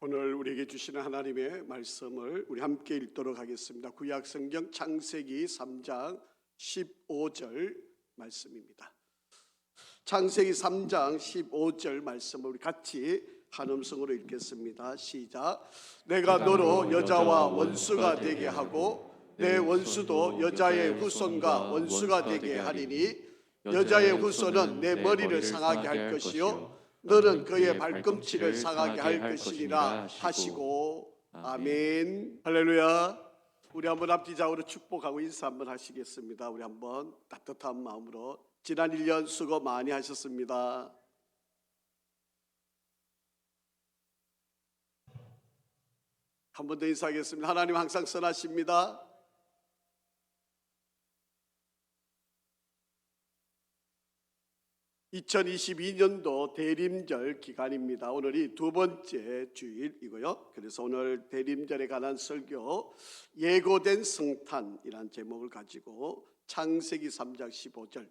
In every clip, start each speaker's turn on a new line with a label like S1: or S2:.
S1: 오늘 우리에게 주시는 하나님의 말씀을 우리 함께 읽도록 하겠습니다. 구약성경 창세기 3장 15절 말씀입니다. 창세기 3장 15절 말씀을 우리 같이 한 음성으로 읽겠습니다. 시작. 내가 너로 여자와 원수가 되게 하고 내 원수도 여자의 후손과 원수가 되게 하리니 여자의 후손은 내 머리를 상하게 할 것이요 너는 그의 발꿈치를 상하게 할 것이니라 하시고. 아멘. 할렐루야. 우리 한번 앞뒤 좌우로 축복하고 인사 한번 하시겠습니다. 우리 한번 따뜻한 마음으로 지난 1년 수고 많이 하셨습니다. 한 번 더 인사하겠습니다. 하나님 항상 선하십니다. (2022년도) 대림절 기간입니다. 오늘이 두 번째 주일이고요. 그래서 오늘 대림절에 관한 설교 예고된 성탄이라는 제목을 가지고 창세기 3장 15절,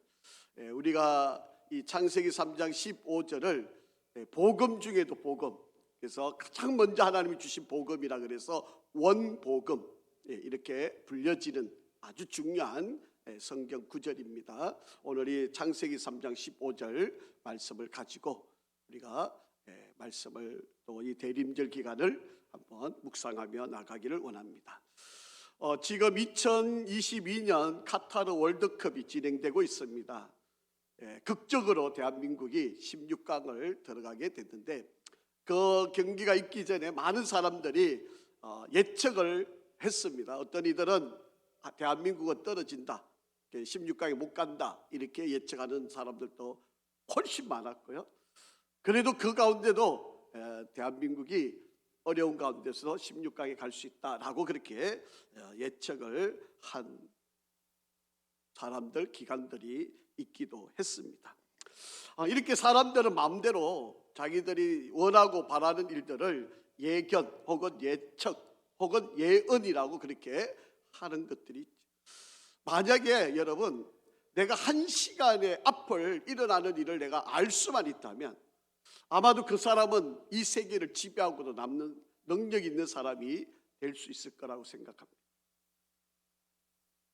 S1: 우리가 이 창세기 3장 15절을 복음 중에도 복음, 그래서 가장 먼저 하나님이 주신 복음이라 그래서 원복음, 이렇게 불려지는 아주 중요한 성경 구절입니다. 오늘이 창세기 3장 15절 말씀을 가지고 우리가 말씀을 또 이 대림절 기간을 한번 묵상하며 나가기를 원합니다. 지금 2022년 카타르 월드컵이 진행되고 있습니다. 극적으로 대한민국이 16강을 들어가게 됐는데 그 경기가 있기 전에 많은 사람들이 예측을 했습니다. 어떤 이들은 대한민국은 떨어진다, 16강에 못 간다, 이렇게 예측하는 사람들도 훨씬 많았고요. 그래도 그 가운데도 대한민국이 어려운 가운데서도 16강에 갈 수 있다라고 그렇게 예측을 한 사람들, 기관들이 있기도 했습니다. 이렇게 사람들은 마음대로 자기들이 원하고 바라는 일들을 예견 혹은 예측 혹은 예언이라고 그렇게 하는 것들이 있죠. 만약에 여러분, 내가 한 시간에 앞을 일어나는 일을 내가 알 수만 있다면 아마도 그 사람은 이 세계를 지배하고도 남는 능력 있는 사람이 될 수 있을 거라고 생각합니다.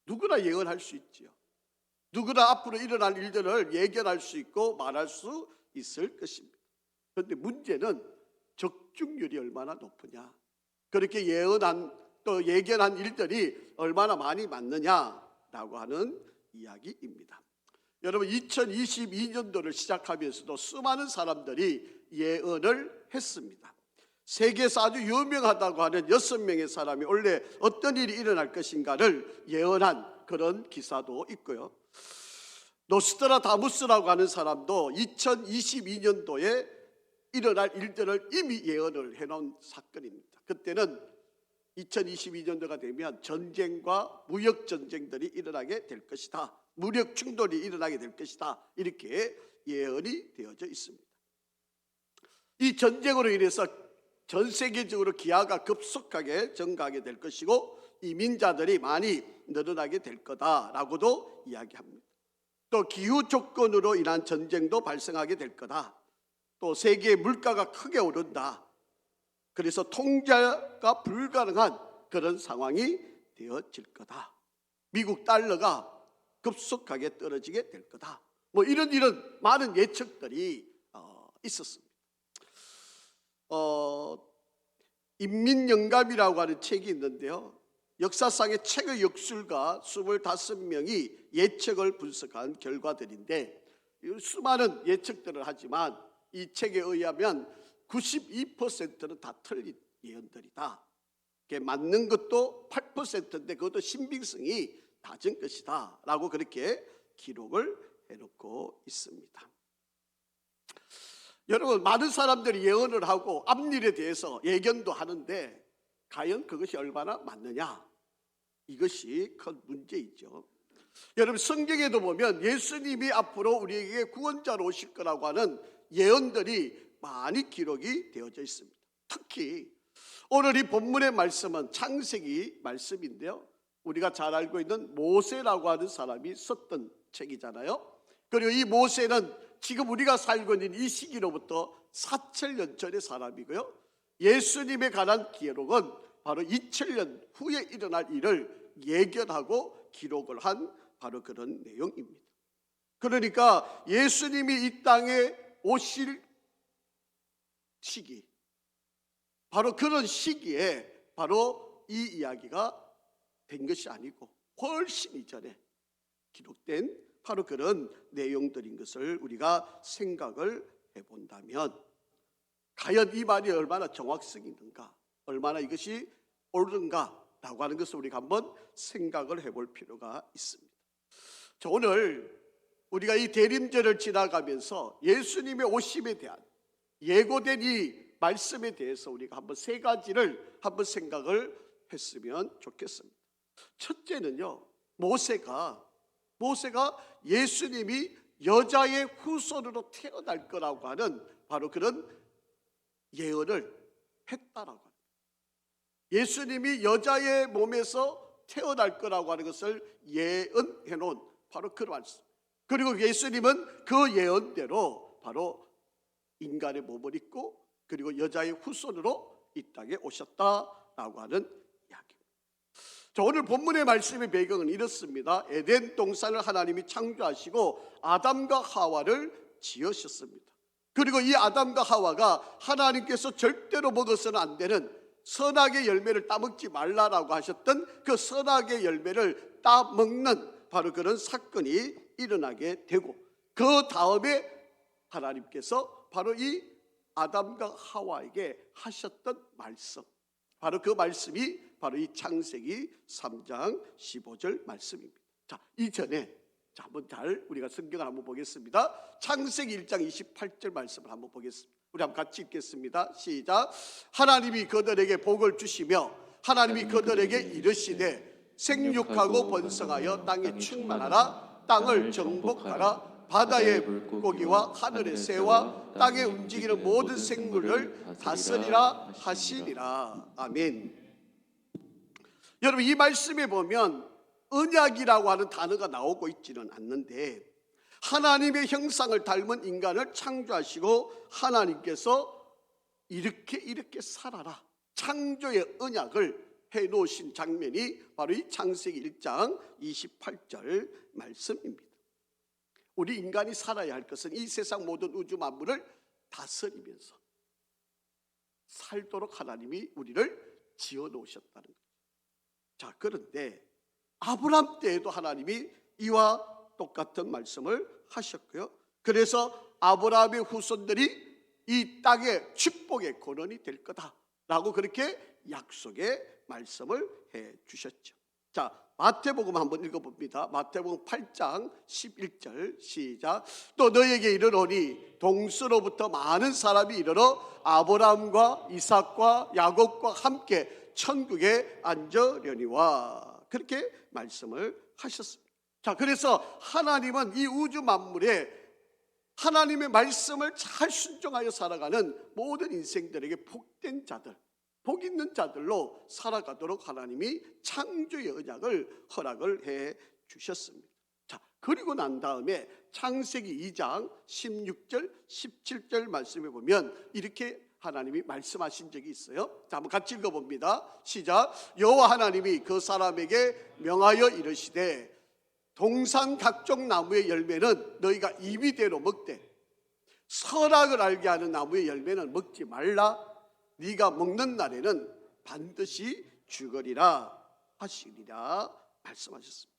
S1: 누구나 예언할 수 있지요. 누구나 앞으로 일어날 일들을 예견할 수 있고 말할 수 있을 것입니다. 그런데 문제는 적중률이 얼마나 높으냐, 그렇게 예언한 또 예견한 일들이 얼마나 많이 맞느냐라고 하는 이야기입니다. 여러분, 2022년도를 시작하면서도 수많은 사람들이 예언을 했습니다. 세계에서 아주 유명하다고 하는 6명의 사람이 원래 어떤 일이 일어날 것인가를 예언한 그런 기사도 있고요. 노스트라다무스라고 하는 사람도 2022년도에 일어날 일들을 이미 예언을 해놓은 사건입니다. 그때는 2022년도가 되면 전쟁과 무역 전쟁들이 일어나게 될 것이다, 무력 충돌이 일어나게 될 것이다, 이렇게 예언이 되어져 있습니다. 이 전쟁으로 인해서 전 세계적으로 기아가 급속하게 증가하게 될 것이고 이민자들이 많이 늘어나게 될 거다라고도 이야기합니다. 또 기후 조건으로 인한 전쟁도 발생하게 될 거다. 또 세계의 물가가 크게 오른다. 그래서 통제가 불가능한 그런 상황이 되어질 거다. 미국 달러가 급속하게 떨어지게 될 거다. 이런 많은 예측들이 있었습니다. 인민영감이라고 하는 책이 있는데요, 역사상의 최고 역술가 25명이 예측을 분석한 결과들인데 수많은 예측들을 하지만 이 책에 의하면 92%는 다 틀린 예언들이다. 맞는 것도 8%인데 그것도 신빙성이 낮은 것이다 라고 그렇게 기록을 해놓고 있습니다. 여러분, 많은 사람들이 예언을 하고 앞일에 대해서 예견도 하는데 과연 그것이 얼마나 맞느냐, 이것이 큰 문제이죠. 여러분, 성경에도 보면 예수님이 앞으로 우리에게 구원자로 오실 거라고 하는 예언들이 많이 기록이 되어져 있습니다. 특히 오늘 이 본문의 말씀은 창세기 말씀인데요, 우리가 잘 알고 있는 모세라고 하는 사람이 썼던 책이잖아요. 그리고 이 모세는 지금 우리가 살고 있는 이 시기로부터 4,000년 전의 사람이고요, 예수님에 관한 기록은 바로 2000년 후에 일어날 일을 예견하고 기록을 한 바로 그런 내용입니다. 그러니까 예수님이 이 땅에 오실 시기, 바로 그런 시기에 바로 이 이야기가 된 것이 아니고 훨씬 이전에 기록된 바로 그런 내용들인 것을 우리가 생각을 해본다면 과연 이 말이 얼마나 정확성이 있는가, 얼마나 이것이 옳은가라고 하는 것을 우리가 한번 생각을 해볼 필요가 있습니다. 자, 오늘 우리가 이 대림절을 지나가면서 예수님의 오심에 대한 예고된 이 말씀에 대해서 우리가 한번 세 가지를 한번 생각을 했으면 좋겠습니다. 첫째는요, 모세가 예수님이 여자의 후손으로 태어날 거라고 하는 바로 그런 예언을 했다라고 합니다. 예수님이 여자의 몸에서 태어날 거라고 하는 것을 예언해 놓은 바로 그 말씀. 그리고 예수님은 그 예언대로 바로 인간의 몸을 입고 그리고 여자의 후손으로 이 땅에 오셨다라고 하는 이야기입니다. 자, 오늘 본문의 말씀의 배경은 이렇습니다. 에덴 동산을 하나님이 창조하시고 아담과 하와를 지으셨습니다. 그리고 이 아담과 하와가 하나님께서 절대로 먹어서는 안 되는 선악의 열매를 따먹지 말라라고 하셨던 그 선악의 열매를 따먹는 바로 그런 사건이 일어나게 되고, 그 다음에 하나님께서 바로 이 아담과 하와에게 하셨던 말씀, 바로 그 말씀이 바로 이 창세기 3장 15절 말씀입니다. 자, 이전에 한번 잘 우리가 성경을 한번 보겠습니다. 창세기 1장 28절 말씀을 한번 보겠습니다. 우리 한번 같이 읽겠습니다. 시작. 하나님이 그들에게 복을 주시며 하나님이 그들에게 이르시되 생육하고 번성하여 땅에 충만하라. 땅을 정복하라. 바다의 물고기와 하늘의 새와 땅에 움직이는 모든 생물을 다스리라 하시니라. 아멘. 여러분, 이 말씀에 보면 언약이라고 하는 단어가 나오고 있지는 않는데, 하나님의 형상을 닮은 인간을 창조하시고 하나님께서 이렇게 살아라, 창조의 언약을 해놓으신 장면이 바로 이 창세기 1장 28절 말씀입니다. 우리 인간이 살아야 할 것은 이 세상 모든 우주 만물을 다스리면서 살도록 하나님이 우리를 지어놓으셨다는 거죠. 자, 그런데 아브라함 때에도 하나님이 이와 똑같은 말씀을 하셨고요. 그래서 아브라함의 후손들이 이 땅의 축복의 근원이 될 거다라고 그렇게 약속의 말씀을 해 주셨죠. 자, 마태복음 한번 읽어봅니다. 마태복음 8장 11절 시작. 또 너에게 이르노니 동서로부터 많은 사람이 이르러 아브라함과 이삭과 야곱과 함께 천국에 앉으려니와, 그렇게 말씀을 하셨습니다. 자, 그래서 하나님은 이 우주 만물에 하나님의 말씀을 잘 순종하여 살아가는 모든 인생들에게 복된 자들, 복 있는 자들로 살아가도록 하나님이 창조의 언약을 허락을 해 주셨습니다. 자, 그리고 난 다음에 창세기 2장 16절 17절 말씀해 보면 이렇게 하나님이 말씀하신 적이 있어요. 자, 한번 같이 읽어봅니다. 시작. 여호와 하나님이 그 사람에게 명하여 이르시되 동산 각종 나무의 열매는 너희가 임의대로 먹되 선악을 알게 하는 나무의 열매는 먹지 말라. 네가 먹는 날에는 반드시 죽으리라 하시리라 말씀하셨습니다.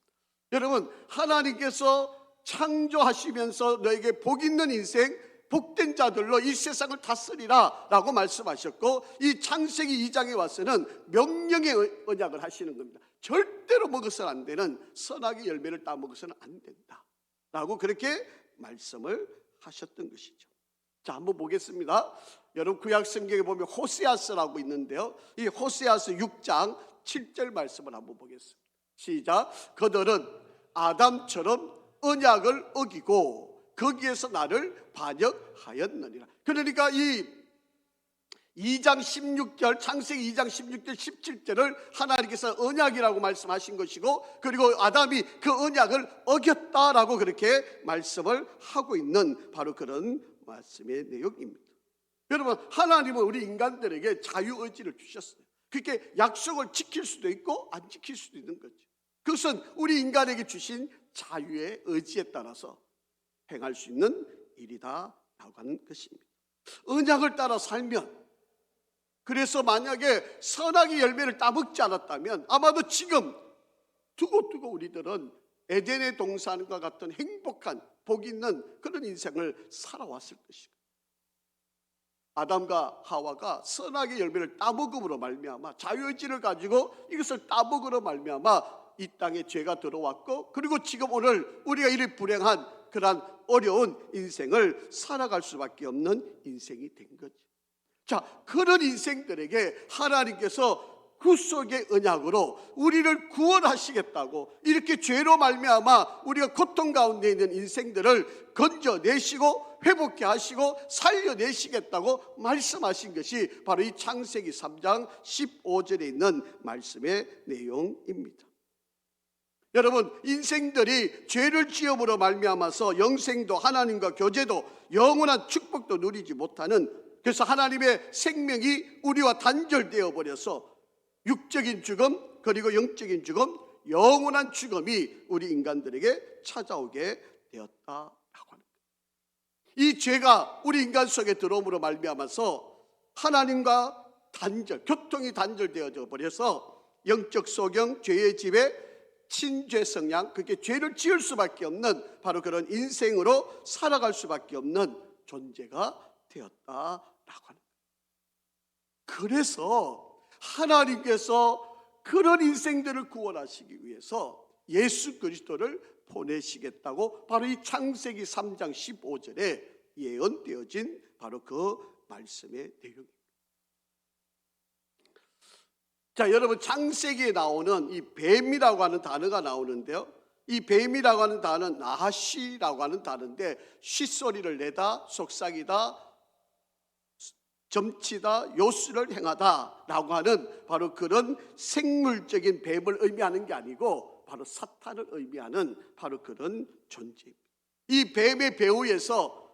S1: 여러분, 하나님께서 창조하시면서 너에게 복 있는 인생, 복된 자들로 이 세상을 다스리라 라고 말씀하셨고, 이 창세기 2장에 와서는 명령의 언약을 하시는 겁니다. 절대로 먹어서는 안 되는 선악의 열매를 따먹어서는 안 된다 라고 그렇게 말씀을 하셨던 것이죠. 자, 한번 보겠습니다. 여러분, 구약 성경에 보면 호세아서라고 있는데요, 이 호세아서 6장 7절 말씀을 한번 보겠습니다. 시작. 그들은 아담처럼 언약을 어기고 거기에서 나를 반역하였느니라. 그러니까 이 2장 16절, 창세기 2장 16절 17절을 하나님께서 언약이라고 말씀하신 것이고, 그리고 아담이 그 언약을 어겼다라고 그렇게 말씀을 하고 있는 바로 그런 말씀의 내용입니다. 여러분, 하나님은 우리 인간들에게 자유의지를 주셨어요. 그렇게 약속을 지킬 수도 있고 안 지킬 수도 있는 거죠. 그것은 우리 인간에게 주신 자유의 의지에 따라서 행할 수 있는 일이다 라고 하는 것입니다. 언약을 따라 살면, 그래서 만약에 선악의 열매를 따먹지 않았다면 아마도 지금 두고두고 우리들은 에덴의 동산과 같은 행복한 복 있는 그런 인생을 살아왔을 것이고, 아담과 하와가 선악의 열매를 따먹음으로 말미암아 자유의지를 가지고 이것을 따먹으로 말미암아 이 땅에 죄가 들어왔고, 그리고 지금 오늘 우리가 이렇게 불행한 그러한 어려운 인생을 살아갈 수밖에 없는 인생이 된 거죠. 자, 그런 인생들에게 하나님께서 구속의 언약으로 우리를 구원하시겠다고, 이렇게 죄로 말미암아 우리가 고통 가운데 있는 인생들을 건져내시고 회복케 하시고 살려내시겠다고 말씀하신 것이 바로 이 창세기 3장 15절에 있는 말씀의 내용입니다. 여러분, 인생들이 죄를 지음으로 말미암아서 영생도 하나님과 교제도 영원한 축복도 누리지 못하는, 그래서 하나님의 생명이 우리와 단절되어 버려서 육적인 죽음, 그리고 영적인 죽음, 영원한 죽음이 우리 인간들에게 찾아오게 되었다라고 하는 거예요. 이 죄가 우리 인간 속에 들어옴으로 말미암아서 하나님과 단절, 교통이 단절되어져 버려서 영적 소경, 죄의 지배, 친죄 성향, 그게 죄를 지을 수밖에 없는 바로 그런 인생으로 살아갈 수밖에 없는 존재가 되었다라고 하는 거예요. 그래서 하나님께서 그런 인생들을 구원하시기 위해서 예수 그리스도를 보내시겠다고 바로 이 창세기 3장 15절에 예언되어진 바로 그 말씀의 내용입니다. 자, 여러분, 창세기에 나오는 이 뱀이라고 하는 단어가 나오는데요, 이 뱀이라고 하는 단어는 나하시라고 하는 단어인데, 쉿소리를 내다, 속삭이다, 점치다, 요술을 행하다 라고 하는 바로 그런 생물적인 뱀을 의미하는 게 아니고 바로 사탄을 의미하는 바로 그런 존재입니다. 이 뱀의 배후에서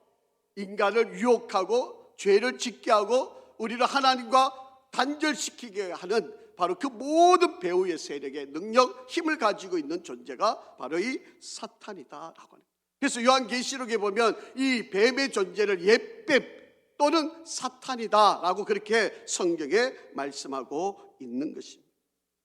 S1: 인간을 유혹하고 죄를 짓게 하고 우리를 하나님과 단절시키게 하는 바로 그 모든 배후의 세력의 능력, 힘을 가지고 있는 존재가 바로 이 사탄이다라고 합니다. 그래서 요한계시록에 보면 이 뱀의 존재를 옛뱀 또는 사탄이다라고 그렇게 성경에 말씀하고 있는 것입니다.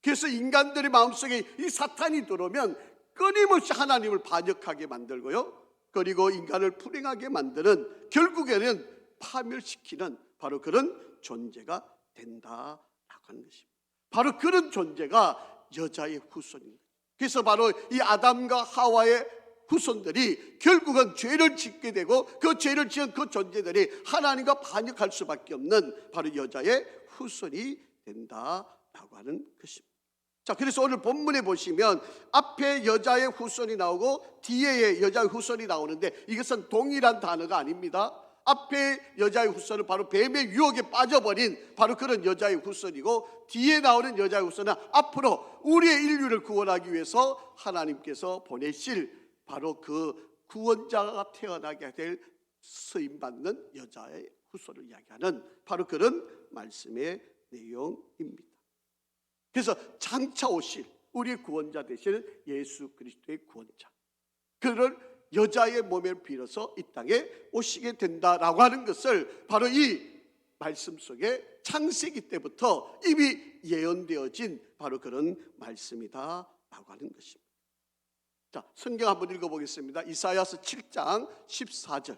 S1: 그래서 인간들의 마음속에 이 사탄이 들어오면 끊임없이 하나님을 반역하게 만들고요, 그리고 인간을 불행하게 만드는, 결국에는 파멸시키는 바로 그런 존재가 된다라고 하는 것입니다. 바로 그런 존재가 여자의 후손입니다. 그래서 바로 이 아담과 하와의 후손들이 결국은 죄를 짓게 되고, 그 죄를 지은 그 존재들이 하나님과 반역할 수밖에 없는 바로 여자의 후손이 된다라고 하는 것입니다. 자, 그래서 오늘 본문에 보시면 앞에 여자의 후손이 나오고 뒤에 여자의 후손이 나오는데, 이것은 동일한 단어가 아닙니다. 앞에 여자의 후손은 바로 뱀의 유혹에 빠져버린 바로 그런 여자의 후손이고, 뒤에 나오는 여자의 후손은 앞으로 우리의 인류를 구원하기 위해서 하나님께서 보내실 바로 그 구원자가 태어나게 될 쓰임받는 여자의 후손을 이야기하는 바로 그런 말씀의 내용입니다. 그래서 장차 오실 우리의 구원자 되시는 예수 그리스도의 구원자, 그를 여자의 몸을 빌어서 이 땅에 오시게 된다라고 하는 것을 바로 이 말씀 속에 창세기 때부터 이미 예언되어진 바로 그런 말씀이다라고 하는 것입니다. 자, 성경 한번 읽어보겠습니다. 이사야서 7장 14절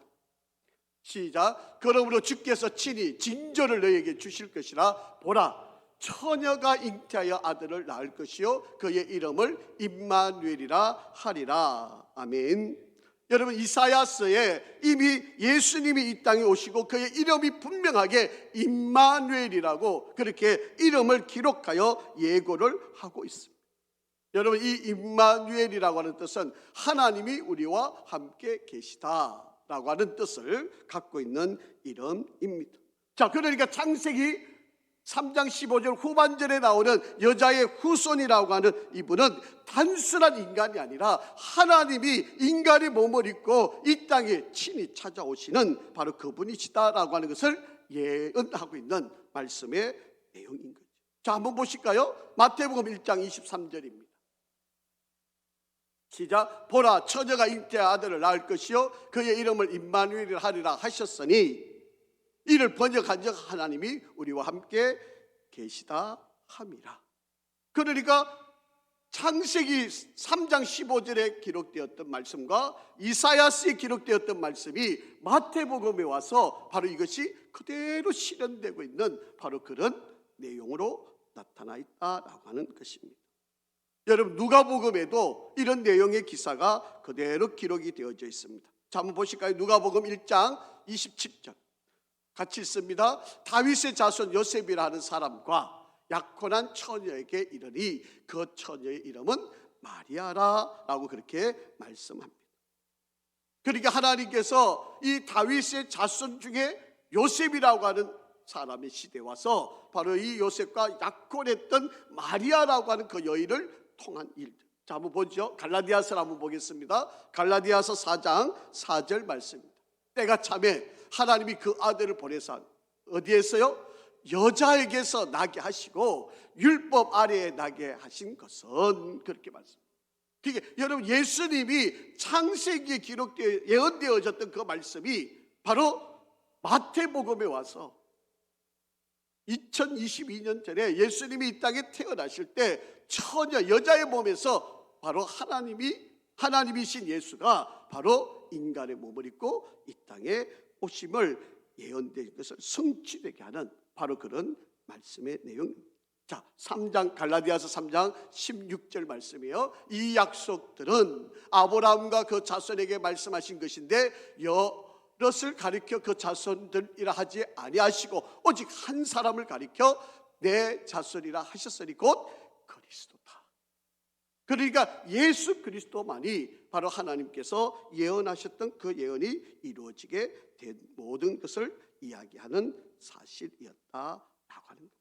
S1: 시작. 그러므로 주께서 친히 징조를 너에게 주실 것이라. 보라, 처녀가 잉태하여 아들을 낳을 것이요 그의 이름을 임마누엘이라 하리라. 아멘. 여러분, 이사야서에 이미 예수님이 이 땅에 오시고 그의 이름이 분명하게 임마누엘이라고 그렇게 이름을 기록하여 예고를 하고 있습니다. 여러분, 이 임마누엘이라고 하는 뜻은 하나님이 우리와 함께 계시다라고 하는 뜻을 갖고 있는 이름입니다. 자, 그러니까 창세기 3장 15절 후반절에 나오는 여자의 후손이라고 하는 이분은 단순한 인간이 아니라 하나님이 인간의 몸을 입고 이 땅에 친히 찾아오시는 바로 그분이시다라고 하는 것을 예언하고 있는 말씀의 내용인 거죠. 자, 한번 보실까요? 마태복음 1장 23절입니다. 시작. 보라, 처녀가 잉태한 아들을 낳을 것이요 그의 이름을 임마누엘이라 하리라 하셨으니 이를 번역한 적 하나님이 우리와 함께 계시다 함이라. 그러니까 창세기 3장 15절에 기록되었던 말씀과 이사야서에 기록되었던 말씀이 마태복음에 와서 바로 이것이 그대로 실현되고 있는 바로 그런 내용으로 나타나 있다라고 하는 것입니다. 여러분, 누가복음에도 이런 내용의 기사가 그대로 기록이 되어져 있습니다. 자, 한번 보실까요? 누가복음 1장 27절 같이 읽습니다. 다윗의 자손 요셉이라 하는 사람과 약혼한 처녀에게 이르니 그 처녀의 이름은 마리아라 라고 그렇게 말씀합니다. 그러니까 하나님께서 이 다윗의 자손 중에 요셉이라고 하는 사람의 시대에 와서 바로 이 요셉과 약혼했던 마리아라고 하는 그 여인을 통한 일들. 자, 한번 보죠. 갈라디아서를 한번 보겠습니다. 갈라디아서 4장 4절 말씀입니다. 때가 차면 하나님이 그 아들을 보내서 어디에서요? 여자에게서 나게 하시고 율법 아래에 나게 하신 것은 그렇게 말씀합니다. 그러니까 여러분, 예수님이 창세기에 기록되어 예언되어졌던 그 말씀이 바로 마태복음에 와서 2022년 전에 예수님이 이 땅에 태어나실 때 처녀 여자의 몸에서 바로 하나님이신 예수가 바로 인간의 몸을 입고 이 땅에 오심을 예언된 것을 성취되게 하는 바로 그런 말씀의 내용입니다. 자, 3장 갈라디아서 3장 16절 말씀이에요. 이 약속들은 아브라함과 그 자손에게 말씀하신 것인데 여럿을 가리켜 그 자손들이라 하지 아니하시고 오직 한 사람을 가리켜 내 자손이라 하셨으니 곧 그리스도다. 그러니까 예수 그리스도만이 바로 하나님께서 예언하셨던 그 예언이 이루어지게 된 모든 것을 이야기하는 사실이었다라고 하는 겁니다.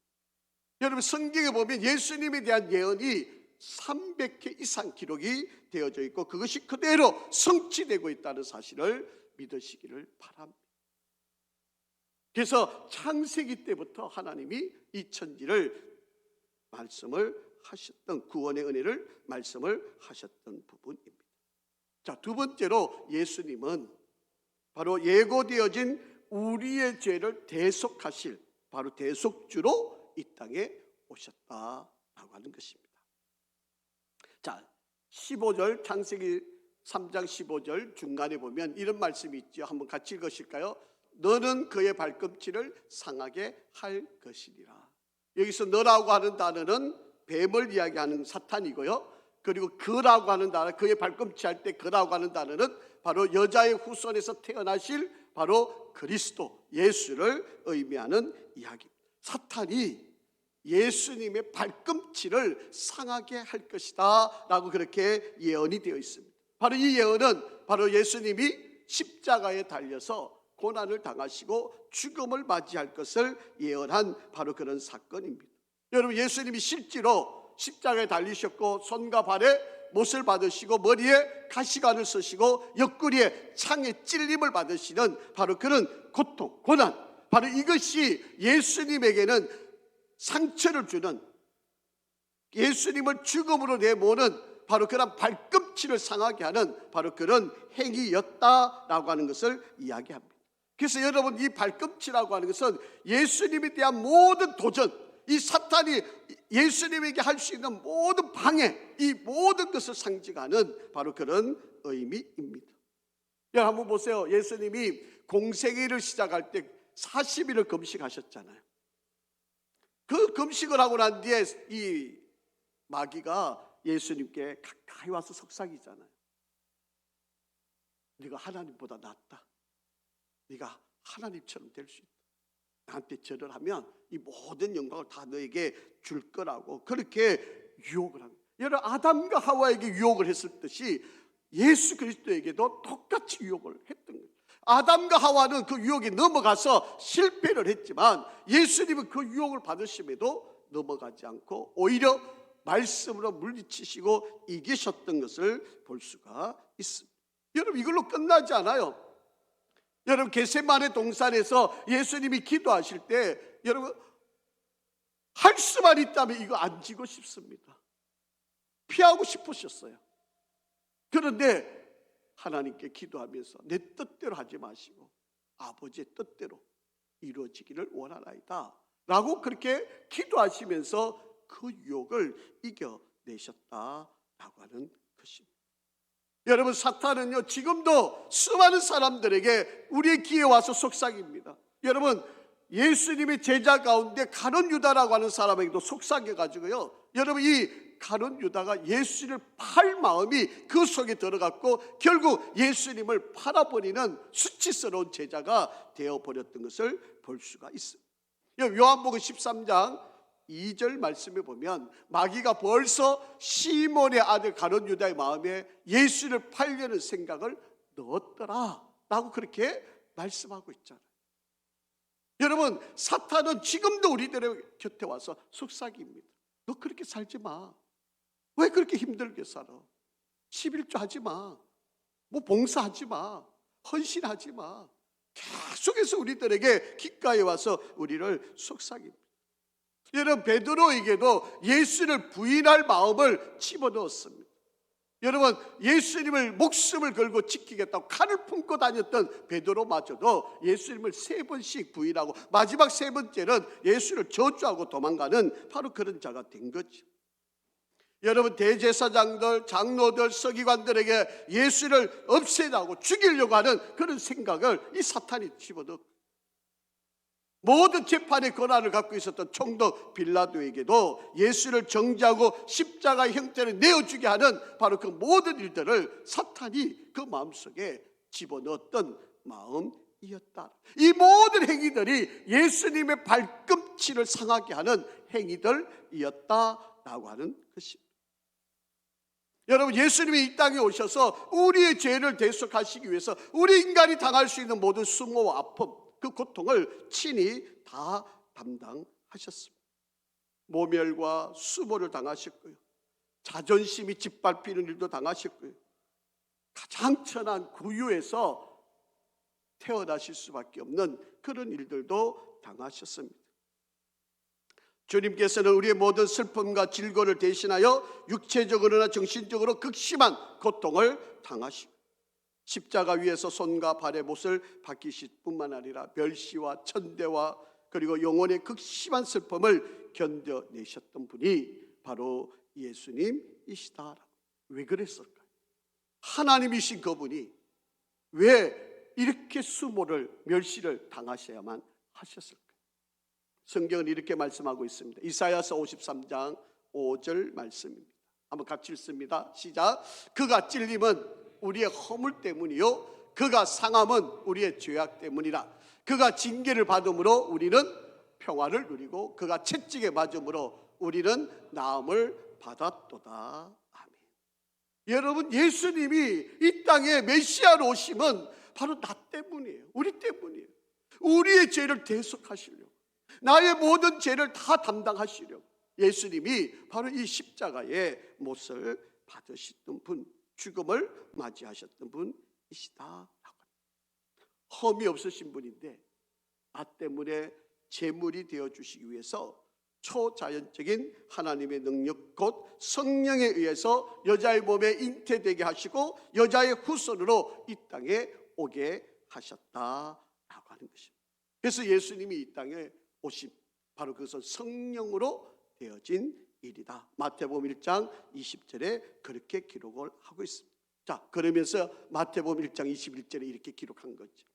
S1: 여러분, 성경에 보면 예수님에 대한 예언이 300회 이상 기록이 되어져 있고 그것이 그대로 성취되고 있다는 사실을 믿으시기를 바랍니다. 그래서 창세기 때부터 하나님이 이 천지를 말씀을 하셨던 구원의 은혜를 말씀을 하셨던 부분입니다. 자, 두 번째로 예수님은 바로 예고되어진 우리의 죄를 대속하실 바로 대속주로 이 땅에 오셨다라고 하는 것입니다. 자, 15절 창세기 3장 15절 중간에 보면 이런 말씀이 있죠. 한번 같이 읽으실까요? 너는 그의 발꿈치를 상하게 할 것이니라. 여기서 너라고 하는 단어는 뱀을 이야기하는 사탄이고요. 그리고 그라고 하는 단어, 그의 발꿈치 할 때 그라고 하는 단어는 바로 여자의 후손에서 태어나실 바로 그리스도 예수를 의미하는 이야기. 사탄이 예수님의 발꿈치를 상하게 할 것이다 라고 그렇게 예언이 되어 있습니다. 바로 이 예언은 바로 예수님이 십자가에 달려서 고난을 당하시고 죽음을 맞이할 것을 예언한 바로 그런 사건입니다. 여러분, 예수님이 실제로 십자가에 달리셨고 손과 발에 못을 받으시고 머리에 가시관을 쓰시고 옆구리에 창에 찔림을 받으시는 바로 그런 고통, 고난, 바로 이것이 예수님에게는 상처를 주는, 예수님을 죽음으로 내모는 바로 그런 발꿈치를 상하게 하는 바로 그런 행위였다라고 하는 것을 이야기합니다. 그래서 여러분, 이 발꿈치라고 하는 것은 예수님에 대한 모든 도전, 이 사탄이 예수님에게 할 수 있는 모든 방해, 이 모든 것을 상징하는 바로 그런 의미입니다. 여러분, 한번 보세요. 예수님이 공생애를 시작할 때 40일을 금식하셨잖아요. 그 금식을 하고 난 뒤에 이 마귀가 예수님께 가까이 와서 속삭이잖아요. 네가 하나님보다 낫다. 네가 하나님처럼 될 수 있다. 나한테 절을 하면 이 모든 영광을 다 너에게 줄 거라고 그렇게 유혹을 합니다. 여러분, 아담과 하와에게 유혹을 했을 듯이 예수 그리스도에게도 똑같이 유혹을 했던 거예요. 아담과 하와는 그 유혹에 넘어가서 실패를 했지만 예수님은 그 유혹을 받으심에도 넘어가지 않고 오히려 말씀으로 물리치시고 이기셨던 것을 볼 수가 있습니다. 여러분, 이걸로 끝나지 않아요. 여러분, 겟세마네 동산에서 예수님이 기도하실 때 여러분, 할 수만 있다면 이거 안 지고 싶습니다. 피하고 싶으셨어요. 그런데 하나님께 기도하면서 내 뜻대로 하지 마시고 아버지의 뜻대로 이루어지기를 원하나이다 라고 그렇게 기도하시면서 그 유혹을 이겨내셨다라고 하는 것입니다. 여러분, 사탄은요 지금도 수많은 사람들에게 우리의 귀에 와서 속삭입니다. 여러분, 예수님의 제자 가운데 가룟 유다라고 하는 사람에게도 속삭여가지고요, 여러분, 이 가룟 유다가 예수를 팔 마음이 그 속에 들어갔고 결국 예수님을 팔아버리는 수치스러운 제자가 되어버렸던 것을 볼 수가 있습니다. 요한복음 13장 2절 말씀에 보면 마귀가 벌써 시몬의 아들 가룟 유다의 마음에 예수를 팔려는 생각을 넣었더라 라고 그렇게 말씀하고 있잖아요. 여러분, 사탄은 지금도 우리들의 곁에 와서 속삭입니다. 너 그렇게 살지 마. 왜 그렇게 힘들게 살아? 11조 하지 마. 뭐 봉사하지 마. 헌신하지 마. 계속해서 우리들에게 귓가에 와서 우리를 속삭입니다. 여러분, 베드로에게도 예수를 부인할 마음을 집어넣었습니다. 여러분, 예수님을 목숨을 걸고 지키겠다고 칼을 품고 다녔던 베드로마저도 예수님을 3번씩 부인하고 마지막 3번째는 예수를 저주하고 도망가는 바로 그런 자가 된 거죠. 여러분, 대제사장들, 장로들, 서기관들에게 예수를 없애자고 죽이려고 하는 그런 생각을 이 사탄이 집어넣고, 모든 재판의 권한을 갖고 있었던 총독 빌라도에게도 예수를 정죄하고 십자가의 형태를 내어주게 하는 바로 그 모든 일들을 사탄이 그 마음속에 집어넣었던 마음이었다. 이 모든 행위들이 예수님의 발꿈치를 상하게 하는 행위들이었다라고 하는 것입니다. 여러분, 예수님이 이 땅에 오셔서 우리의 죄를 대속하시기 위해서 우리 인간이 당할 수 있는 모든 수모와 아픔, 그 고통을 친히 다 담당하셨습니다. 모멸과 수모를 당하셨고요, 자존심이 짓밟히는 일도 당하셨고요, 가장 천한 구유에서 태어나실 수밖에 없는 그런 일들도 당하셨습니다. 주님께서는 우리의 모든 슬픔과 질고를 대신하여 육체적으로나 정신적으로 극심한 고통을 당하시고 십자가 위에서 손과 발의 못을 박히실 뿐만 아니라 멸시와 천대와 그리고 영혼의 극심한 슬픔을 견뎌내셨던 분이 바로 예수님이시다. 왜 그랬을까요? 하나님이신 그분이 왜 이렇게 수모를, 멸시를 당하셔야만 하셨을까요? 성경은 이렇게 말씀하고 있습니다. 이사야서 53장 5절 말씀입니다. 한번 같이 읽습니다. 시작. 그가 찔림은 우리의 허물 때문이요 그가 상함은 우리의 죄악 때문이라. 그가 징계를 받음으로 우리는 평화를 누리고 그가 채찍에 맞음으로 우리는 나음을 받았도다. 아멘. 여러분, 예수님이 이 땅에 메시아로 오심은 바로 나 때문이에요. 우리 때문이에요. 우리의 죄를 대속하시려고, 나의 모든 죄를 다 담당하시려고 예수님이 바로 이 십자가의 못을 받으셨던 분, 죽음을 맞이하셨던 분이시다. 험이 없으신 분인데 나 때문에 제물이 되어주시기 위해서 초자연적인 하나님의 능력 곧 성령에 의해서 여자의 몸에 잉태되게 하시고 여자의 후손으로 이 땅에 오게 하셨다라고 하는 것입니다. 그래서 예수님이 이 땅에 오심, 바로 그것은 성령으로 되어진 일이다. 마태복음 1장 20절에 그렇게 기록을 하고 있습니다. 자, 그러면서 마태복음 1장 21절에 이렇게 기록한 거죠.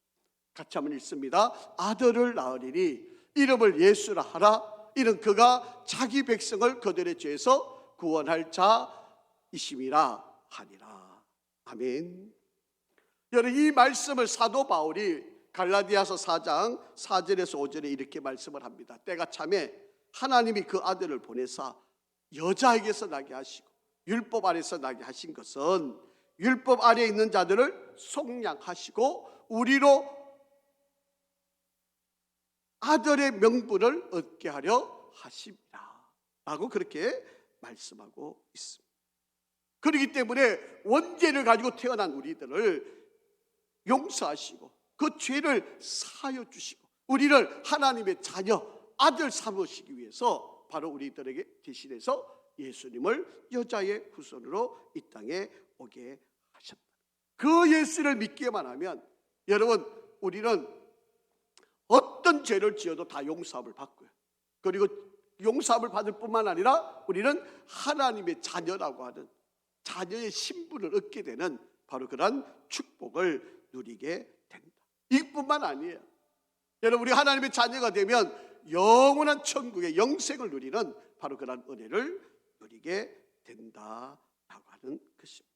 S1: 같이 한번 읽습니다. 아들을 낳으리니 이름을 예수라 하라. 이는 그가 자기 백성을 그들의 죄에서 구원할 자이심이라 하니라. 아멘. 여러분, 이 말씀을 사도 바울이 갈라디아서 4장 4절에서 5절에 이렇게 말씀을 합니다. 때가 참에 하나님이 그 아들을 보내사 여자에게서 나게 하시고 율법 아래서 나게 하신 것은 율법 아래에 있는 자들을 속량하시고 우리로 아들의 명분을 얻게 하려 하십니다 라고 그렇게 말씀하고 있습니다. 그렇기 때문에 원죄를 가지고 태어난 우리들을 용서하시고 그 죄를 사하여 주시고 우리를 하나님의 자녀, 아들 삼으시기 위해서 바로 우리들에게 대신해서 예수님을 여자의 후손으로 이 땅에 오게 하셨다. 그 예수를 믿기만 하면 여러분 우리는 어떤 죄를 지어도 다 용서함을 받고요. 그리고 용서함을 받을 뿐만 아니라 우리는 하나님의 자녀라고 하는 자녀의 신분을 얻게 되는 바로 그런 축복을 누리게 된다. 이뿐만 아니에요. 여러분 우리 하나님의 자녀가 되면 영원한 천국의 영생을 누리는 바로 그런 은혜를 누리게 된다라고 하는 것입니다.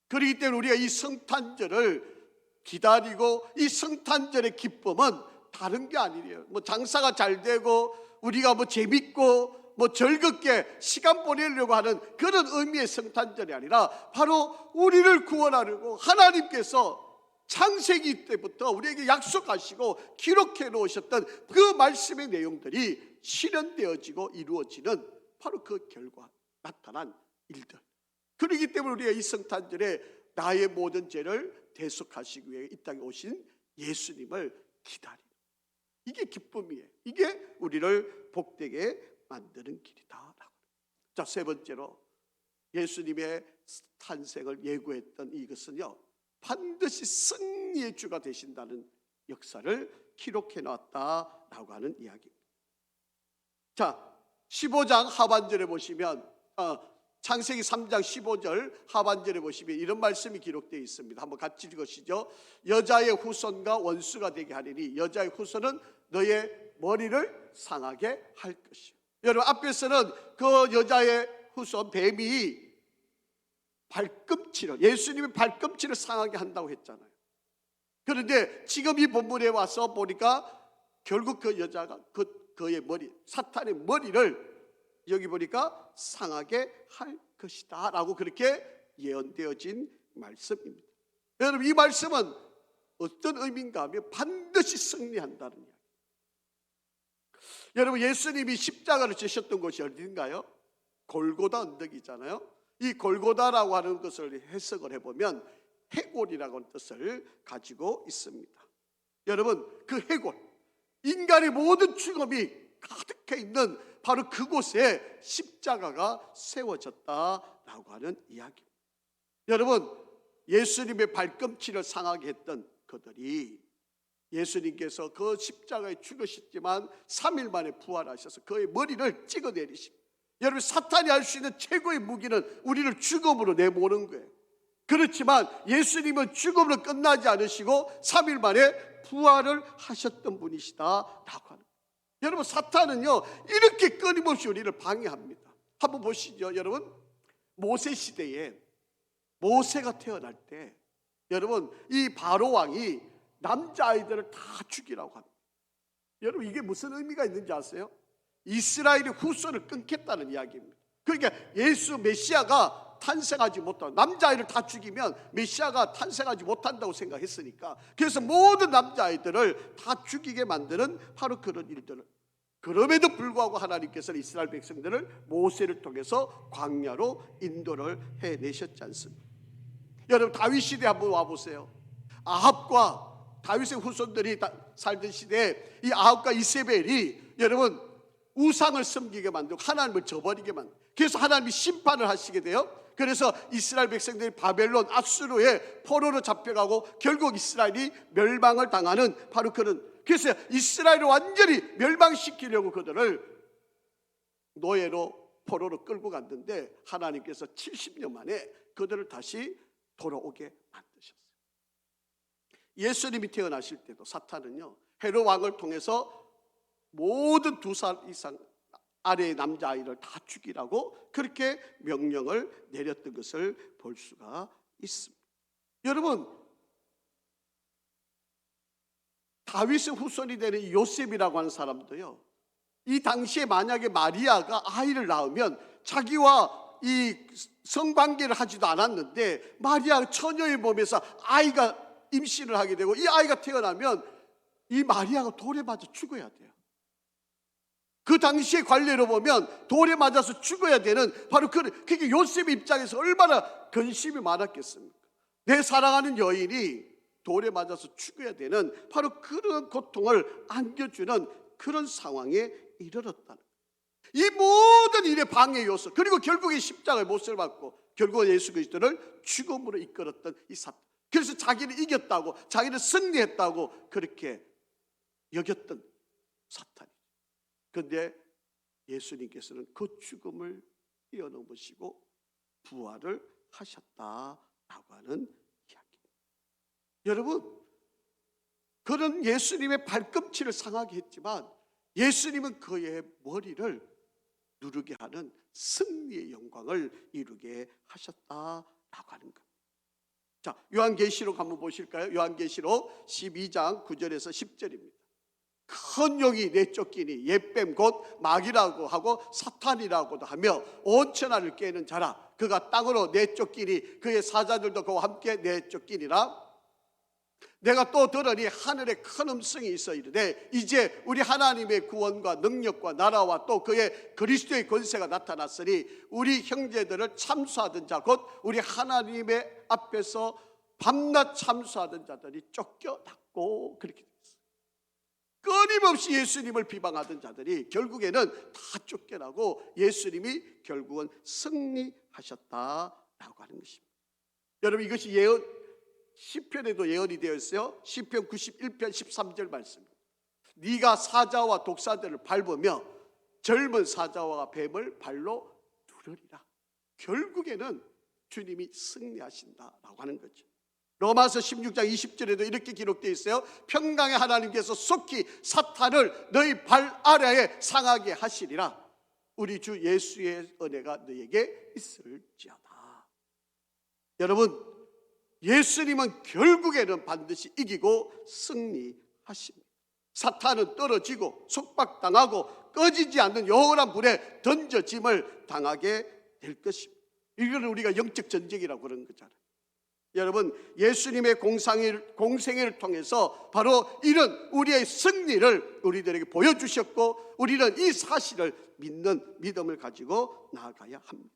S1: 그렇기 때문에 우리가 이 성탄절을 기다리고 이 성탄절의 기쁨은 다른 게 아니에요. 뭐 장사가 잘 되고 우리가 뭐 재밌고 뭐 즐겁게 시간 보내려고 하는 그런 의미의 성탄절이 아니라 바로 우리를 구원하려고 하나님께서 창세기 때부터 우리에게 약속하시고 기록해 놓으셨던 그 말씀의 내용들이 실현되어지고 이루어지는 바로 그 결과 나타난 일들. 그렇기 때문에 우리가 이 성탄절에 나의 모든 죄를 대속하시기 위해 이 땅에 오신 예수님을 기다리는 이게 기쁨이에요. 이게 우리를 복되게 만드는 길이다. 자, 세 번째로 예수님의 탄생을 예고했던 이것은요, 반드시 승리의 주가 되신다는 역사를 기록해 놨다라고 하는 이야기입니다. 자, 15장 하반절에 보시면 창세기 3장 15절 하반절에 보시면 이런 말씀이 기록되어 있습니다. 한번 같이 읽으시죠. 여자의 후손과 원수가 되게 하리니 여자의 후손은 너의 머리를 상하게 할 것이요. 여러분 앞에서는 그 여자의 후손 뱀이 발꿈치를 예수님의 발꿈치를 상하게 한다고 했잖아요. 그런데 지금 이 본문에 와서 보니까 결국 그 여자가 그의 머리 사탄의 머리를 여기 보니까 상하게 할 것이다 라고 그렇게 예언되어진 말씀입니다. 여러분 이 말씀은 어떤 의미인가 하면 반드시 승리한다는 이야기. 여러분 예수님이 십자가를 지셨던 곳이 어딘가요? 골고다 언덕이잖아요. 이 골고다라고 하는 것을 해석을 해보면 해골이라고 하는 뜻을 가지고 있습니다. 여러분 그 해골, 인간의 모든 죽음이 가득해 있는 바로 그곳에 십자가가 세워졌다라고 하는 이야기입니다. 여러분 예수님의 발꿈치를 상하게 했던 그들이 예수님께서 그 십자가에 죽으셨지만 3일 만에 부활하셔서 그의 머리를 찍어내리십니다. 여러분 사탄이 할 수 있는 최고의 무기는 우리를 죽음으로 내모는 거예요. 그렇지만 예수님은 죽음으로 끝나지 않으시고 3일 만에 부활을 하셨던 분이시다라고 하는 거예요. 여러분 사탄은요 이렇게 끊임없이 우리를 방해합니다. 한번 보시죠. 여러분 모세 시대에 모세가 태어날 때 여러분 이 바로 왕이 남자아이들을 다 죽이라고 합니다. 여러분 이게 무슨 의미가 있는지 아세요? 이스라엘의 후손을 끊겠다는 이야기입니다. 그러니까 예수 메시아가 탄생하지 못하고 남자아이를 다 죽이면 메시아가 탄생하지 못한다고 생각했으니까 그래서 모든 남자아이들을 다 죽이게 만드는 바로 그런 일들을 그럼에도 불구하고 하나님께서는 이스라엘 백성들을 모세를 통해서 광야로 인도를 해내셨지 않습니까? 여러분 다윗 시대 한번 와보세요. 아합과 다윗의 후손들이 살던 시대에 이 아합과 이세벨이 여러분 우상을 섬기게 만들고 하나님을 저버리게 만들고 그래서 하나님이 심판을 하시게 돼요. 그래서 이스라엘 백성들이 바벨론 아수르의 포로로 잡혀가고 결국 이스라엘이 멸망을 당하는 바로 그런 그래서 이스라엘을 완전히 멸망시키려고 그들을 노예로 포로로 끌고 갔는데 하나님께서 70년 만에 그들을 다시 돌아오게 만드셨어요. 예수님이 태어나실 때도 사탄은요 헤롯 왕을 통해서 모든 2살 이상 아래의 남자아이를 다 죽이라고 그렇게 명령을 내렸던 것을 볼 수가 있습니다. 여러분 다윗의 후손이 되는 요셉이라고 하는 사람도요 이 당시에 만약에 마리아가 아이를 낳으면 자기와 이 성관계를 하지도 않았는데 마리아 처녀의 몸에서 아이가 임신을 하게 되고 이 아이가 태어나면 이 마리아가 돌에 맞아 죽어야 돼요. 그 당시의 관례로 보면 돌에 맞아서 죽어야 되는 바로 그게 요셉 입장에서 얼마나 근심이 많았겠습니까? 내 사랑하는 여인이 돌에 맞아서 죽어야 되는 바로 그런 고통을 안겨주는 그런 상황에 이르렀다는 이 모든 일의 방해 요소, 그리고 결국에 십자가의 못을 받고 결국은 예수 그리스도를 죽음으로 이끌었던 이 사탄. 그래서 자기는 이겼다고, 자기는 승리했다고 그렇게 여겼던 사탄이. 그런데 예수님께서는 그 죽음을 뛰어넘으시고 부활을 하셨다라고 하는 이야기입니다. 여러분, 그런 예수님의 발꿈치를 상하게 했지만 예수님은 그의 머리를 누르게 하는 승리의 영광을 이루게 하셨다라고 하는 것. 자, 요한계시록 한번 보실까요? 요한계시록 12장 9절에서 10절입니다. 큰 용이 내쫓기니 옛뱀 곧 마귀라고 하고 사탄이라고도 하며 온 천하를 깨는 자라. 그가 땅으로 내쫓기니 그의 사자들도 그와 함께 내쫓기니라. 내가 또 들으니 하늘에 큰 음성이 있어 이르되 이제 우리 하나님의 구원과 능력과 나라와 또 그의 그리스도의 권세가 나타났으니 우리 형제들을 참수하던 자 곧 우리 하나님의 앞에서 밤낮 참수하던 자들이 쫓겨났고, 그렇게 됐어요. 끊임없이 예수님을 비방하던 자들이 결국에는 다 쫓겨나고 예수님이 결국은 승리하셨다라고 하는 것입니다. 여러분, 이것이 시편에도 예언이 되어 있어요. 시편 91편 13절 말씀입니다. 네가 사자와 독사들을 밟으며 젊은 사자와 뱀을 발로 누르리라. 결국에는 주님이 승리하신다라고 하는 거죠. 로마서 16장 20절에도 이렇게 기록되어 있어요. 평강의 하나님께서 속히 사탄을 너희 발 아래에 상하게 하시리라. 우리 주 예수의 은혜가 너에게 있을지어다. 여러분, 예수님은 결국에는 반드시 이기고 승리하십니다. 사탄은 떨어지고 속박당하고 꺼지지 않는 영원한 불에 던져짐을 당하게 될 것입니다. 이거는 우리가 영적 전쟁이라고 그러는 거잖아요. 여러분, 예수님의 공생애를 통해서 바로 이런 우리의 승리를 우리들에게 보여주셨고 우리는 이 사실을 믿는 믿음을 가지고 나아가야 합니다.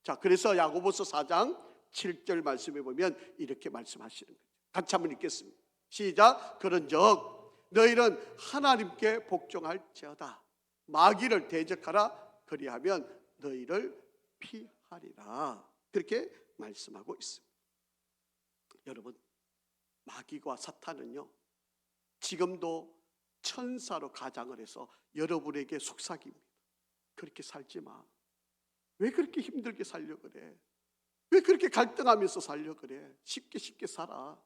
S1: 자, 그래서 야고보서 4장 7절 말씀에 보면 이렇게 말씀하시는 거예요. 같이 한번 읽겠습니다. 시작. 그런즉 너희는 하나님께 복종할지어다. 마귀를 대적하라. 그리하면 너희를 피하리라. 그렇게 말씀하고 있습니다. 여러분, 마귀와 사탄은요, 지금도 천사로 가장을 해서 여러분에게 속삭입니다. 그렇게 살지 마. 왜 그렇게 힘들게 살려 그래? 왜 그렇게 갈등하면서 살려 그래? 쉽게 살아.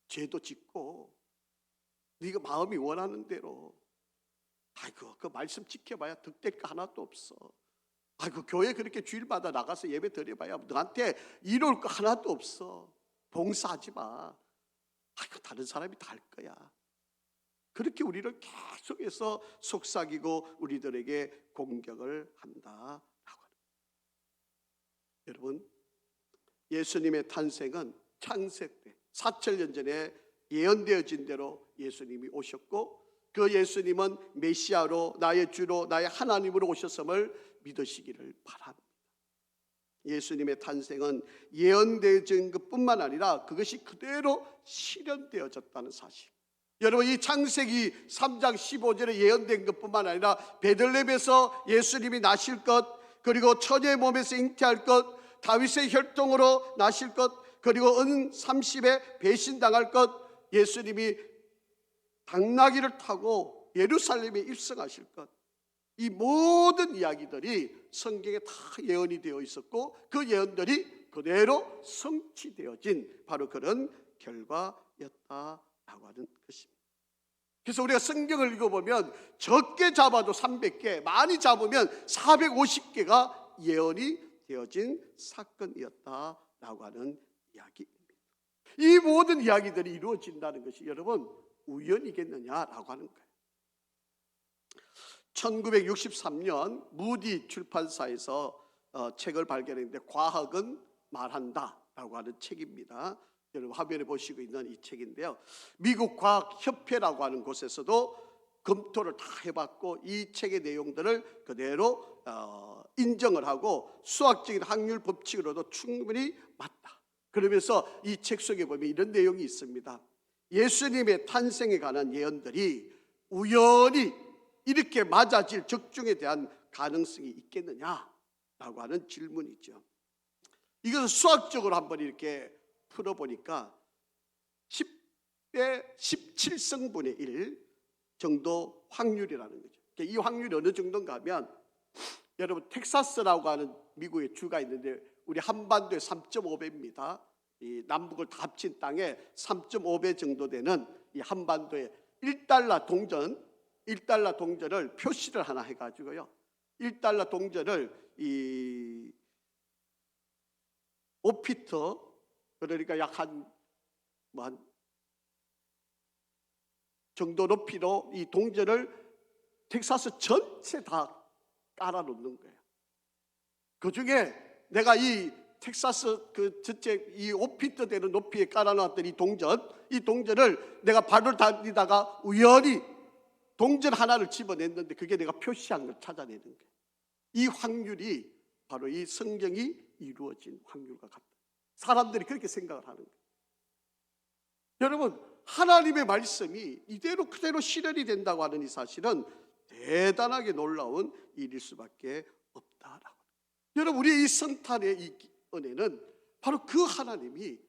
S1: 죄도 짓고 네가 마음이 원하는 대로. 아이고, 그 말씀 지켜봐야 득될 거 하나도 없어. 아이고, 교회 그렇게 주일마다 나가서 예배 드려봐야 너한테 이룰 거 하나도 없어. 봉사하지 마. 아이고, 다른 사람이 다 할 거야. 그렇게 우리를 계속해서 속삭이고 우리들에게 공격을 한다라고 합니다. 여러분, 예수님의 탄생은 창세 때 4,000년 전에 예언되어진 대로 예수님이 오셨고 그 예수님은 메시아로 나의 주로 나의 하나님으로 오셨음을 믿으시기를 바랍니다. 예수님의 탄생은 예언되어진 것뿐만 아니라 그것이 그대로 실현되어졌다는 사실. 여러분, 이 창세기 3장 15절에 예언된 것뿐만 아니라 베들레헴에서 예수님이 나실 것, 그리고 처녀의 몸에서 잉태할 것, 다윗의 혈통으로 나실 것, 그리고 은 30에 배신당할 것, 예수님이 당나귀를 타고 예루살렘에 입성하실 것, 이 모든 이야기들이 성경에 다 예언이 되어 있었고 그 예언들이 그대로 성취되어진 바로 그런 결과였다라고 하는 것입니다. 그래서 우리가 성경을 읽어보면 적게 잡아도 300개, 많이 잡으면 450개가 예언이 되어진 사건이었다라고 하는 이야기입니다. 이 모든 이야기들이 이루어진다는 것이 여러분 우연이겠느냐라고 하는 거예요. 1963년 무디 출판사에서 책을 발견했는데 과학은 말한다라고 하는 책입니다. 여러분 화면에 보시고 있는 이 책인데요. 미국 과학협회라고 하는 곳에서도 검토를 다 해봤고 이 책의 내용들을 그대로 인정을 하고 수학적인 확률 법칙으로도 충분히 맞다. 그러면서 이 책 속에 보면 이런 내용이 있습니다. 예수님의 탄생에 관한 예언들이 우연히 이렇게 맞아질 적중에 대한 가능성이 있겠느냐라고 하는 질문이죠. 이것을 수학적으로 한번 이렇게 풀어보니까 10대 17승분의 1 정도 확률이라는 거죠. 이 확률이 어느 정도인가 하면 여러분 텍사스라고 하는 미국의 주가 있는데 우리 한반도의 3.5배입니다. 이 남북을 다 합친 땅에 3.5배 정도 되는 이 한반도에 1달러 동전을 표시를 하나 해가지고요. 1달러 동전을 이 5피트 그러니까 약 한 정도 높이로 이 동전을 텍사스 전체 다 깔아 놓는 거예요. 그 중에 내가 이 텍사스 그 전체 이 5피트 되는 높이에 깔아 놨던 이 동전을 내가 발을 다니다가 우연히 동전 하나를 집어냈는데 그게 내가 표시한 걸 찾아내는 거예요. 이 확률이 바로 이 성경이 이루어진 확률과 같다. 사람들이 그렇게 생각을 하는 거예요. 여러분 하나님의 말씀이 이대로 그대로 실현이 된다고 하는 이 사실은 대단하게 놀라운 일일 수밖에 없다라고. 여러분 우리의 이 성탄의 이 은혜는 바로 그 하나님이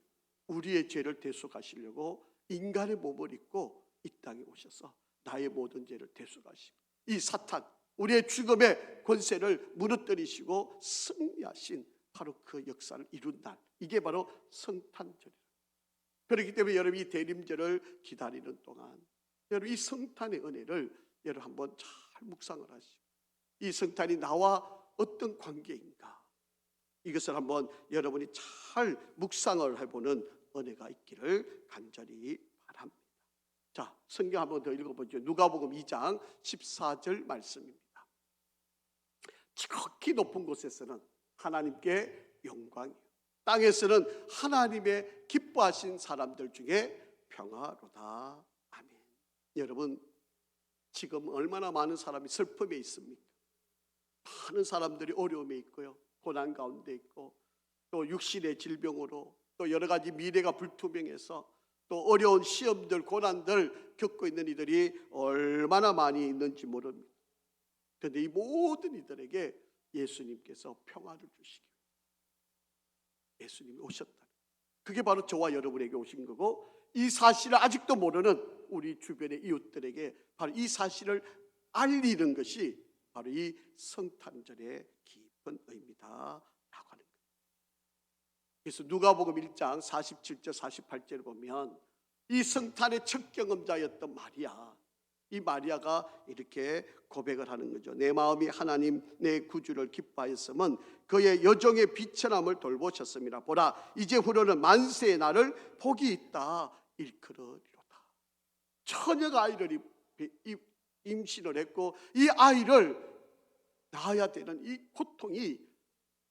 S1: 우리의 죄를 대속하시려고 인간의 몸을 입고 이 땅에 오셔서 나의 모든 죄를 대속하시고 이 사탄 우리의 죽음의 권세를 무너뜨리시고 승리하신 바로 그 역사를 이룬 날, 이게 바로 성탄절이에요. 그렇기 때문에 여러분 이 대림절을 기다리는 동안 여러분 이 성탄의 은혜를 여러분 한번 잘 묵상을 하시고 이 성탄이 나와 어떤 관계인가 이것을 한번 여러분이 잘 묵상을 해보는 은혜가 있기를 간절히 바랍니다. 자, 성경 한번 더 읽어보죠. 누가복음 2장 14절 말씀입니다. 지극히 높은 곳에서는 하나님께 영광이요 땅에서는 하나님의 기뻐하신 사람들 중에 평화로다. 아멘. 여러분 지금 얼마나 많은 사람이 슬픔에 있습니까? 많은 사람들이 어려움에 있고요, 고난 가운데 있고 또 육신의 질병으로 또 여러 가지 미래가 불투명해서 또 어려운 시험들 고난들 겪고 있는 이들이 얼마나 많이 있는지 모릅니다. 그런데 이 모든 이들에게 예수님께서 평화를 주시기 예수님이 오셨다. 그게 바로 저와 여러분에게 오신 거고 이 사실을 아직도 모르는 우리 주변의 이웃들에게 바로 이 사실을 알리는 것이 바로 이 성탄절의 깊은 의미다라고 하는 거예요. 그래서 누가복음 1장 47절 48절을 보면 이 성탄의 첫 경험자였던 마리아, 이 마리아가 이렇게 고백을 하는 거죠. 내 마음이 하나님 내 구주를 기뻐하였음은 그의 여종의 비천함을 돌보셨습니다. 보라 이제 후로는 만세의 날을 복이 있다 일컬으리로다. 처녀가 아이를 임신을 했고 이 아이를 낳아야 되는 이 고통이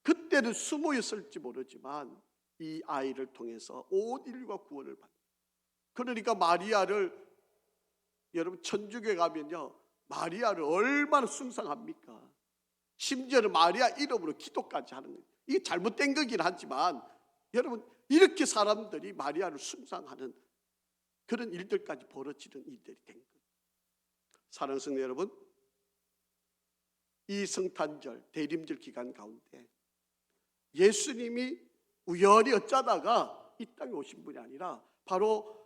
S1: 그때는 숨어 있을지 모르지만 이 아이를 통해서 온 인류가 구원을 받는. 그러니까 마리아를 여러분 천주교에 가면요 마리아를 얼마나 숭상합니까? 심지어는 마리아 이름으로 기도까지 하는 거예요. 이게 잘못된 거긴 하지만 여러분 이렇게 사람들이 마리아를 숭상하는 그런 일들까지 벌어지는 일들이 된 거예요. 사랑하는 성도 여러분, 이 성탄절 대림절 기간 가운데 예수님이 우연히 어쩌다가 이 땅에 오신 분이 아니라 바로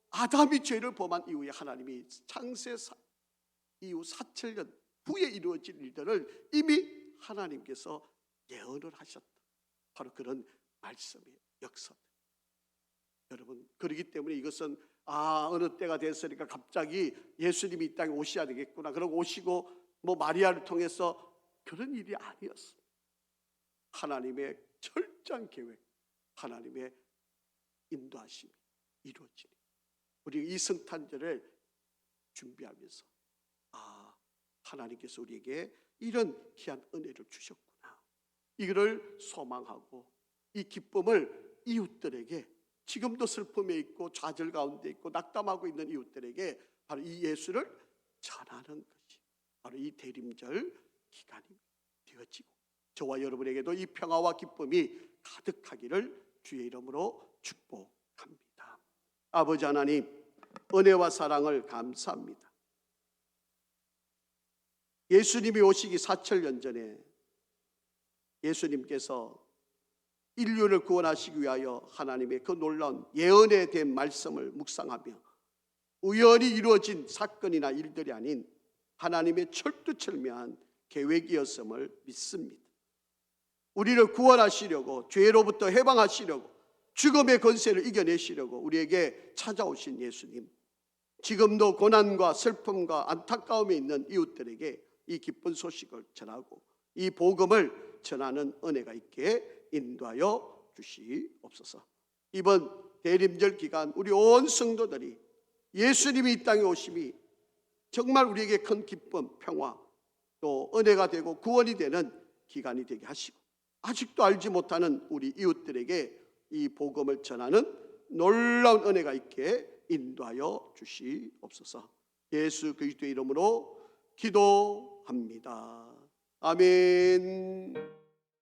S1: 아담이 죄를 범한 이후에 하나님이 창세 이후 4,000년 후에 이루어질 일들을 이미 하나님께서 예언을 하셨다. 바로 그런 말씀의 역사. 여러분 그렇기 때문에 이것은 어느 때가 됐으니까 갑자기 예수님이 이 땅에 오셔야 되겠구나 그러고 오시고 뭐 마리아를 통해서 그런 일이 아니었습니다. 하나님의 철저한 계획, 하나님의 인도하심이 이루어지니 우리 이 성탄절을 준비하면서 하나님께서 우리에게 이런 귀한 은혜를 주셨구나, 이거를 소망하고 이 기쁨을 이웃들에게 지금도 슬픔에 있고 좌절 가운데 있고 낙담하고 있는 이웃들에게 바로 이 예수를 전하는 것이 바로 이 대림절 기간이 되어지고, 저와 여러분에게도 이 평화와 기쁨이 가득하기를 주의 이름으로 축복합니다. 아버지 하나님, 은혜와 사랑을 감사합니다. 예수님이 오시기 4,000년 전에 예수님께서 인류를 구원하시기 위하여 하나님의 그 놀라운 예언에 대한 말씀을 묵상하며 우연히 이루어진 사건이나 일들이 아닌 하나님의 철두철미한 계획이었음을 믿습니다. 우리를 구원하시려고, 죄로부터 해방하시려고, 죽음의 권세를 이겨내시려고 우리에게 찾아오신 예수님, 지금도 고난과 슬픔과 안타까움에 있는 이웃들에게 이 기쁜 소식을 전하고 이 복음을 전하는 은혜가 있게 인도하여 주시옵소서. 이번 대림절 기간 우리 온 성도들이 예수님이 이 땅에 오심이 정말 우리에게 큰 기쁨, 평화, 또 은혜가 되고 구원이 되는 기간이 되게 하시고, 아직도 알지 못하는 우리 이웃들에게 이 복음을 전하는 놀라운 은혜가 있게 인도하여 주시옵소서. 예수 그리스도의 이름으로 기도합니다. 아멘.